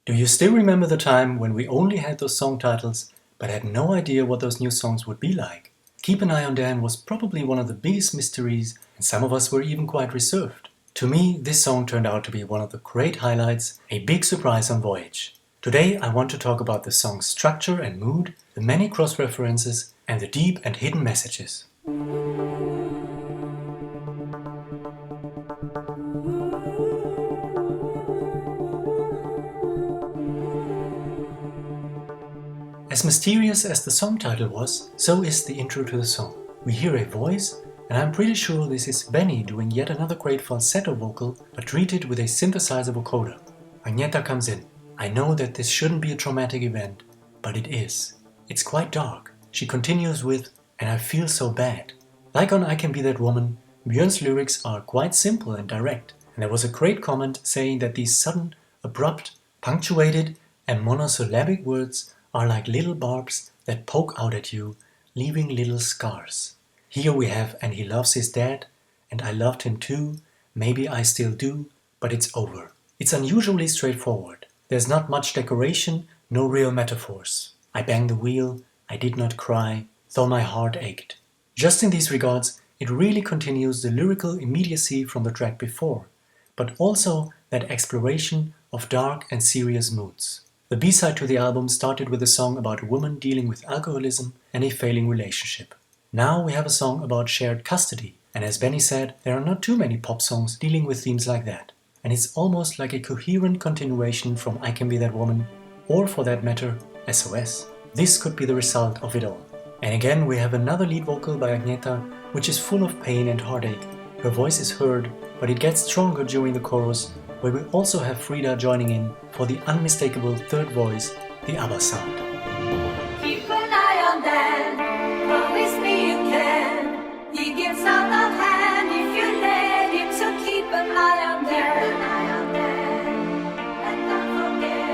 Do you still remember the time when we only had those song titles, but had no idea what those new songs would be like? Keep an Eye on Dan was probably one of the biggest mysteries, and some of us were even quite reserved. To me, this song turned out to be one of the great highlights, a big surprise on Voyage. Today I want to talk about the song's structure and mood, the many cross-references, and the deep and hidden messages. As mysterious as the song title was, so is the intro to the song. We hear a voice, and I'm pretty sure this is Benny doing yet another great falsetto vocal, but treated with a synthesizer vocoder. Agneta comes in. I know that this shouldn't be a traumatic event, but it is. It's quite dark. She continues with, "And I feel so bad." Like on I Can Be That Woman, Björn's lyrics are quite simple and direct, and there was a great comment saying that these sudden, abrupt, punctuated and monosyllabic words are like little barbs that poke out at you, leaving little scars. Here we have "and he loves his dad," and "I loved him too," "maybe I still do," but it's over. It's unusually straightforward. There's not much decoration, no real metaphors. I banged the wheel, I did not cry, though my heart ached. Just in these regards, it really continues the lyrical immediacy from the track before, but also that exploration of dark and serious moods. The B-side to the album started with a song about a woman dealing with alcoholism and a failing relationship. Now we have a song about shared custody, and as Benny said, there are not too many pop songs dealing with themes like that. And it's almost like a coherent continuation from I Can Be That Woman, or for that matter, S.O.S. This could be the result of it all. And again we have another lead vocal by Agneta, which is full of pain and heartache. Her voice is heard, but it gets stronger during the chorus, where we also have Frida joining in for the unmistakable third voice, the ABBA sound. Keep an eye on Dan, promise me you can. He gives out of hand if you let him, so keep an eye on Dan. And don't forget.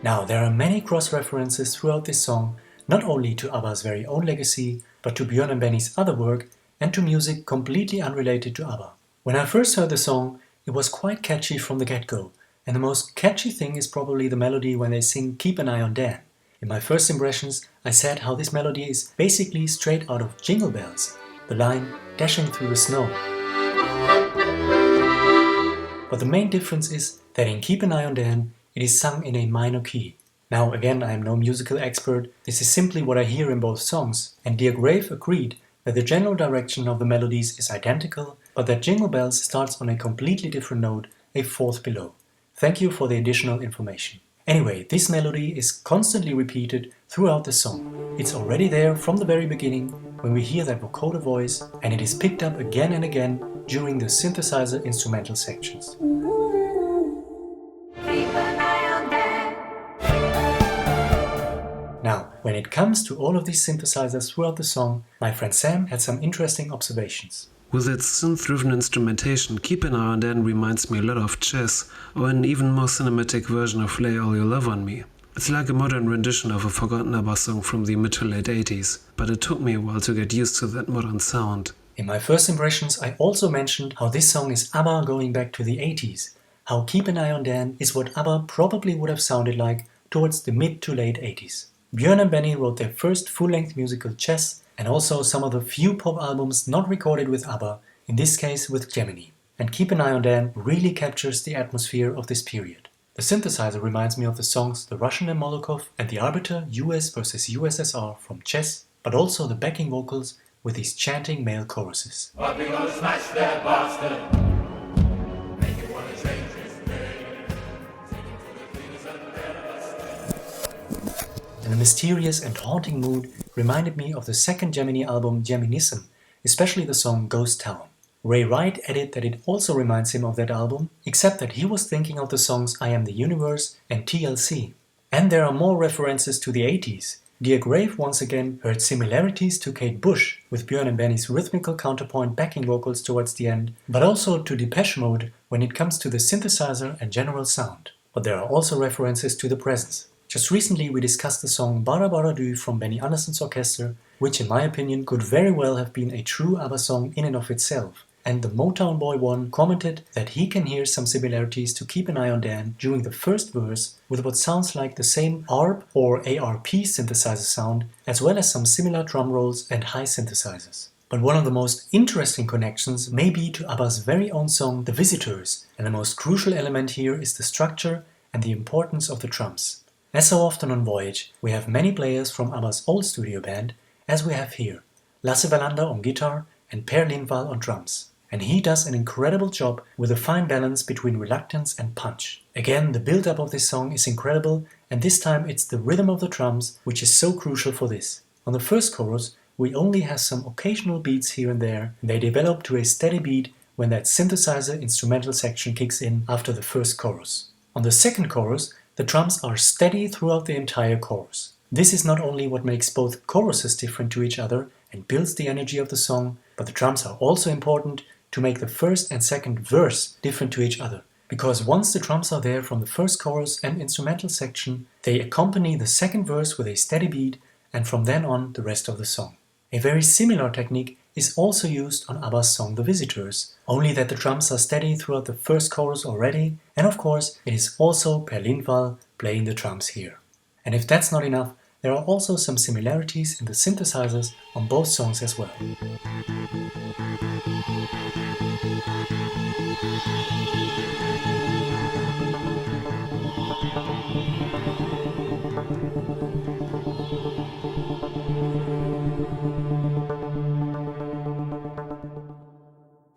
Now, there are many cross-references throughout this song, not only to ABBA's very own legacy, but to Björn and Benny's other work, and to music completely unrelated to ABBA. When I first heard the song, it was quite catchy from the get-go, and the most catchy thing is probably the melody when they sing "Keep an Eye on Dan." In my first impressions, I said how this melody is basically straight out of Jingle Bells, the line "dashing through the snow." But the main difference is that in "Keep an Eye on Dan," it is sung in a minor key. Now again, I am no musical expert, this is simply what I hear in both songs, and Dear Grave agreed that the general direction of the melodies is identical, but that Jingle Bells starts on a completely different note, a fourth below. Thank you for the additional information. Anyway, this melody is constantly repeated throughout the song. It's already there from the very beginning when we hear that vocoder voice, and it is picked up again and again during the synthesizer instrumental sections. Now, when it comes to all of these synthesizers throughout the song, my friend Sam had some interesting observations. With its synth-driven instrumentation, Keep an Eye on Dan reminds me a lot of Chess, or an even more cinematic version of Lay All Your Love on Me. It's like a modern rendition of a forgotten ABBA song from the mid to late 80s, but it took me a while to get used to that modern sound. In my first impressions, I also mentioned how this song is ABBA going back to the 80s, how Keep an Eye on Dan is what ABBA probably would have sounded like towards the mid to late 80s. Björn and Benny wrote their first full-length musical Chess, and also some of the few pop albums not recorded with ABBA, in this case with Gemini. And Keep an Eye on Dan really captures the atmosphere of this period. The synthesizer reminds me of the songs The Russian and Molotov and The Arbiter US vs. USSR from Chess, but also the backing vocals with these chanting male choruses. But we gonna smash that bastard. Make it one of dangerous day. And the mysterious and haunting mood reminded me of the second Gemini album Geminism, especially the song Ghost Town. Ray Wright added that it also reminds him of that album, except that he was thinking of the songs I Am the Universe and TLC. And there are more references to the 80s. Dear Grave once again heard similarities to Kate Bush with Björn and Benny's rhythmical counterpoint backing vocals towards the end, but also to Depeche Mode when it comes to the synthesizer and general sound. But there are also references to the presence. Just recently we discussed the song Bara Bara Du from Benny Andersson's orchestra, which in my opinion could very well have been a true ABBA song in and of itself. And the Motown Boy One commented that he can hear some similarities to Keep an Eye on Dan during the first verse with what sounds like the same ARP or ARP synthesizer sound, as well as some similar drum rolls and high synthesizers. But one of the most interesting connections may be to ABBA's very own song The Visitors, and the most crucial element here is the structure and the importance of the drums. As so often on Voyage, we have many players from ABBA's old studio band, as we have here, Lasse Wallander on guitar and Per Lindvall on drums. And he does an incredible job with a fine balance between reluctance and punch. Again, the build-up of this song is incredible, and this time it's the rhythm of the drums which is so crucial for this. On the first chorus, we only have some occasional beats here and there, and they develop to a steady beat when that synthesizer instrumental section kicks in after the first chorus. On the second chorus, the drums are steady throughout the entire chorus. This is not only what makes both choruses different to each other and builds the energy of the song, but the drums are also important to make the first and second verse different to each other. Because once the drums are there from the first chorus and instrumental section, they accompany the second verse with a steady beat, and from then on the rest of the song. A very similar technique is also used on ABBA's song The Visitors, only that the drums are steady throughout the first chorus already, and of course it is also Per Lindvall playing the drums here. And if that's not enough, there are also some similarities in the synthesizers on both songs as well.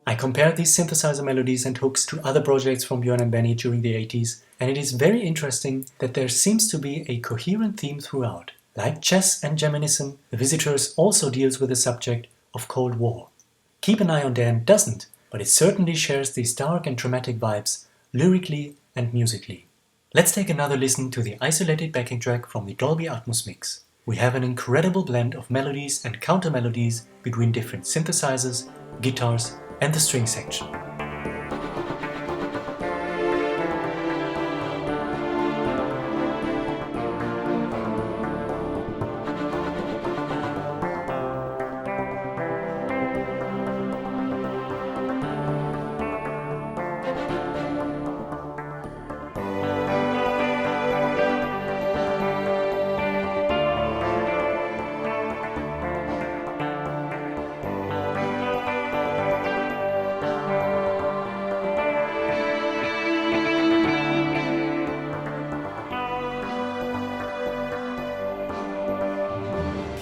I compared these synthesizer melodies and hooks to other projects from Björn and Benny during the 80s, and it is very interesting that there seems to be a coherent theme throughout. Like chess and Geminism, The Visitors also deals with the subject of Cold War. Keep an Eye on Dan doesn't, but it certainly shares these dark and dramatic vibes, lyrically and musically. Let's take another listen to the isolated backing track from the Dolby Atmos mix. We have an incredible blend of melodies and counter-melodies between different synthesizers, guitars and the string section.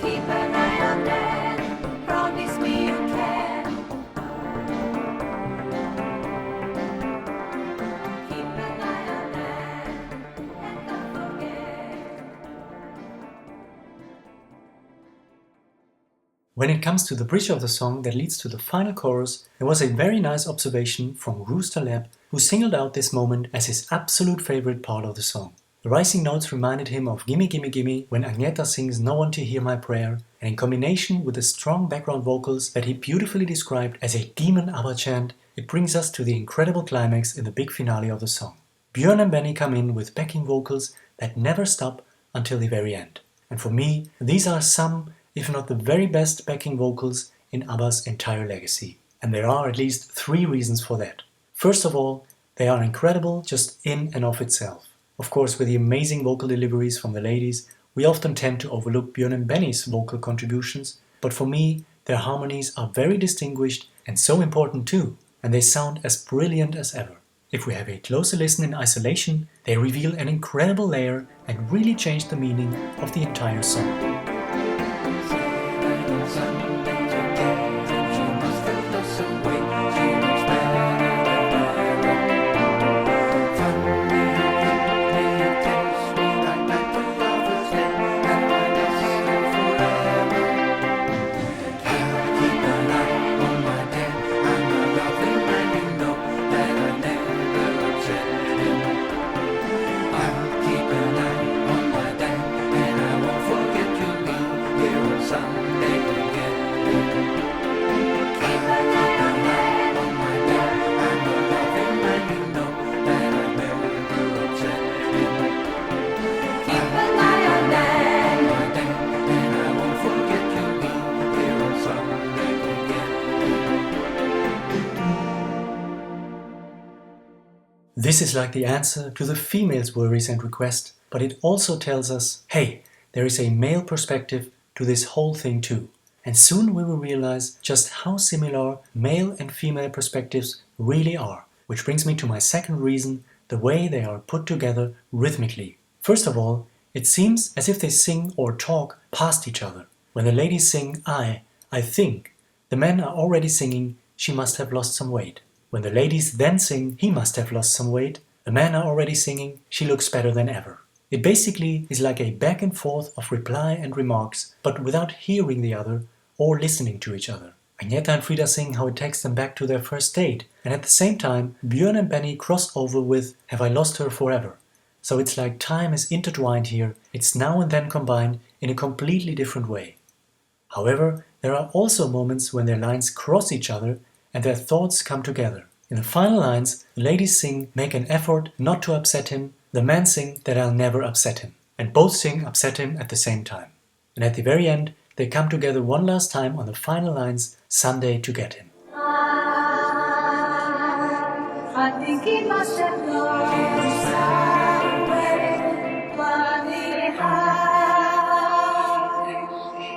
Keep an eye on Dan, promise me you can. Keep an eye on Dan, and don't forget. When it comes to the bridge of the song that leads to the final chorus, there was a very nice observation from Rooster Lab, who singled out this moment as his absolute favorite part of the song. The rising notes reminded him of Gimme Gimme Gimme when Agnetha sings No One to Hear My Prayer, and in combination with the strong background vocals that he beautifully described as a demon ABBA chant, it brings us to the incredible climax in the big finale of the song. Björn and Benny come in with backing vocals that never stop until the very end. And for me, these are some, if not the very best backing vocals in ABBA's entire legacy. And there are at least 3 reasons for that. First of all, they are incredible just in and of itself. Of course, with the amazing vocal deliveries from the ladies, we often tend to overlook Björn and Benny's vocal contributions, but for me, their harmonies are very distinguished and so important too, and they sound as brilliant as ever. If we have a closer listen in isolation, they reveal an incredible layer and really change the meaning of the entire song. I'll keep an eye on my dad, and I won't forget you. This is like the answer to the female's worries and requests, but it also tells us, hey, there is a male perspective to this whole thing too. And soon we will realize just how similar male and female perspectives really are. Which brings me to my second reason, the way they are put together rhythmically. First of all, it seems as if they sing or talk past each other. When the ladies sing I think, the men are already singing she must have lost some weight. When the ladies then sing he must have lost some weight, the men are already singing she looks better than ever. It basically is like a back and forth of reply and remarks, but without hearing the other or listening to each other. Agneta and Frida sing how it takes them back to their first date, and at the same time Björn and Benny cross over with Have I Lost Her Forever? So it's like time is intertwined here, it's now and then combined in a completely different way. However, there are also moments when their lines cross each other and their thoughts come together. In the final lines, the ladies sing Make an effort not to upset him, the men sing That I'll never upset him, and both sing Upset him at the same time. And at the very end, they come together one last time on the final lines, Sunday to get him. I think he must have gone somewhere, funny how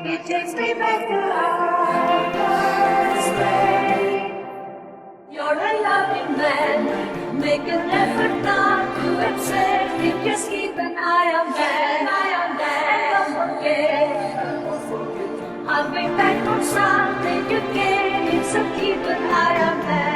it takes me back to our first day. You're a loving man, make an effort not to upset him, just keep an eye on that, and don't forget, I'll be back on Sunday to get him, so keep an eye on that.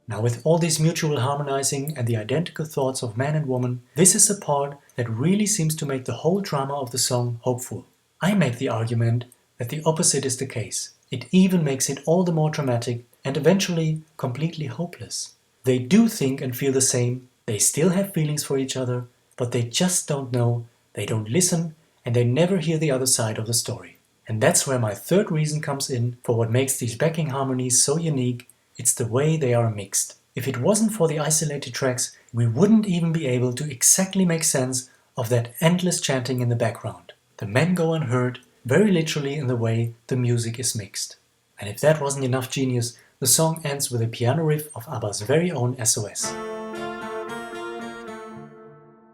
Now with all this mutual harmonizing and the identical thoughts of man and woman, this is the part that really seems to make the whole drama of the song hopeful. I make the argument that the opposite is the case. It even makes it all the more dramatic and eventually completely hopeless. They do think and feel the same, they still have feelings for each other, but they just don't know, they don't listen, and they never hear the other side of the story. And that's where my third reason comes in for what makes these backing harmonies so unique. It's the way they are mixed. If it wasn't for the isolated tracks, we wouldn't even be able to exactly make sense of that endless chanting in the background. The men go unheard, very literally in the way the music is mixed. And if that wasn't enough genius, the song ends with a piano riff of ABBA's very own S.O.S.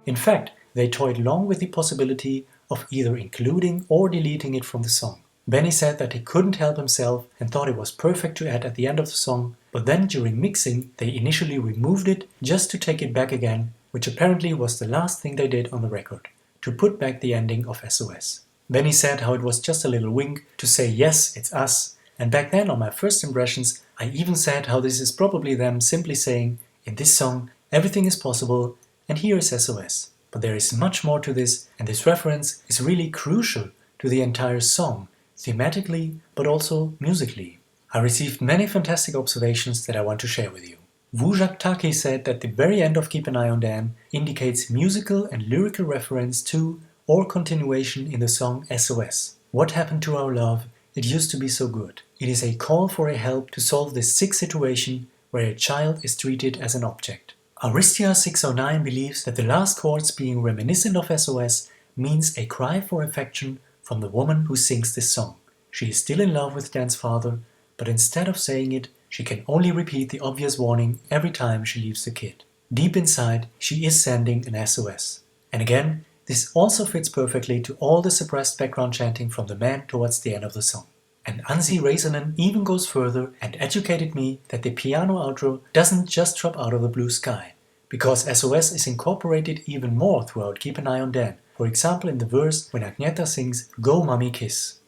In fact, they toyed long with the possibility of either including or deleting it from the song. Benny said that he couldn't help himself and thought it was perfect to add at the end of the song, but then during mixing they initially removed it just to take it back again, which apparently was the last thing they did on the record, to put back the ending of S.O.S. Benny said how it was just a little wink to say yes, it's us, and back then on my first impressions I even said how this is probably them simply saying, in this song everything is possible and here is S.O.S. But there is much more to this, and this reference is really crucial to the entire song, thematically, but also musically. I received many fantastic observations that I want to share with you. Vujak Taki said that the very end of Keep an Eye on Dan indicates musical and lyrical reference to or continuation in the song S.O.S. What happened to our love? It used to be so good. It is a call for a help to solve this sick situation where a child is treated as an object. Aristia 609 believes that the last chords being reminiscent of S.O.S. means a cry for affection from the woman who sings this song. She is still in love with Dan's father, but instead of saying it, she can only repeat the obvious warning every time she leaves the kid. Deep inside, she is sending an SOS. And again, this also fits perfectly to all the suppressed background chanting from the men towards the end of the song. And Ansi Reisanen even goes further and educated me that the piano outro doesn't just drop out of the blue sky, because SOS is incorporated even more throughout Keep an Eye on Dan, for example in the verse when Agneta sings Go Mommy Kiss.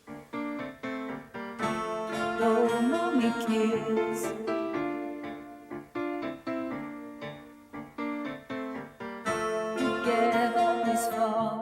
Go mommy kiss. Together this far.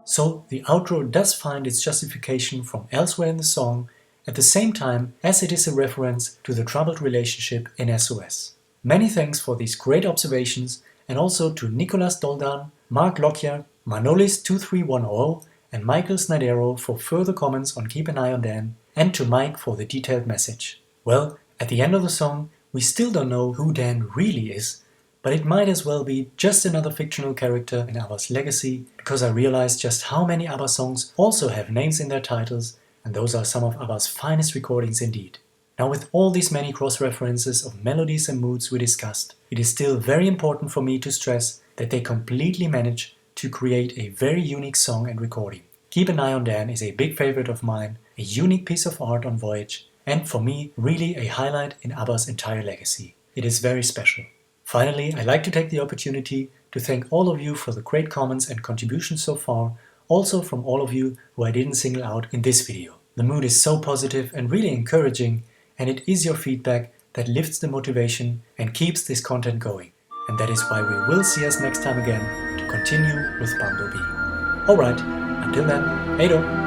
So the outro does find its justification from elsewhere in the song, at the same time as it is a reference to the troubled relationship in SOS. Many thanks for these great observations, and also to Nicolas Doldan, Mark Lockyer, Manolis2310 and Michael Snidero for further comments on Keep an Eye on Dan, and to Mike for the detailed message. Well, at the end of the song, we still don't know who Dan really is, but it might as well be just another fictional character in ABBA's legacy, because I realized just how many ABBA songs also have names in their titles, and those are some of ABBA's finest recordings indeed. Now, with all these many cross-references of melodies and moods we discussed, it is still very important for me to stress that they completely manage to create a very unique song and recording. Keep an Eye on Dan is a big favorite of mine, a unique piece of art on Voyage, and for me, really a highlight in ABBA's entire legacy. It is very special. Finally, I'd like to take the opportunity to thank all of you for the great comments and contributions so far, also from all of you who I didn't single out in this video. The mood is so positive and really encouraging, and it is your feedback that lifts the motivation and keeps this content going. And that is why we will see us next time again to continue with Bumblebee. Alright, until then, hey do!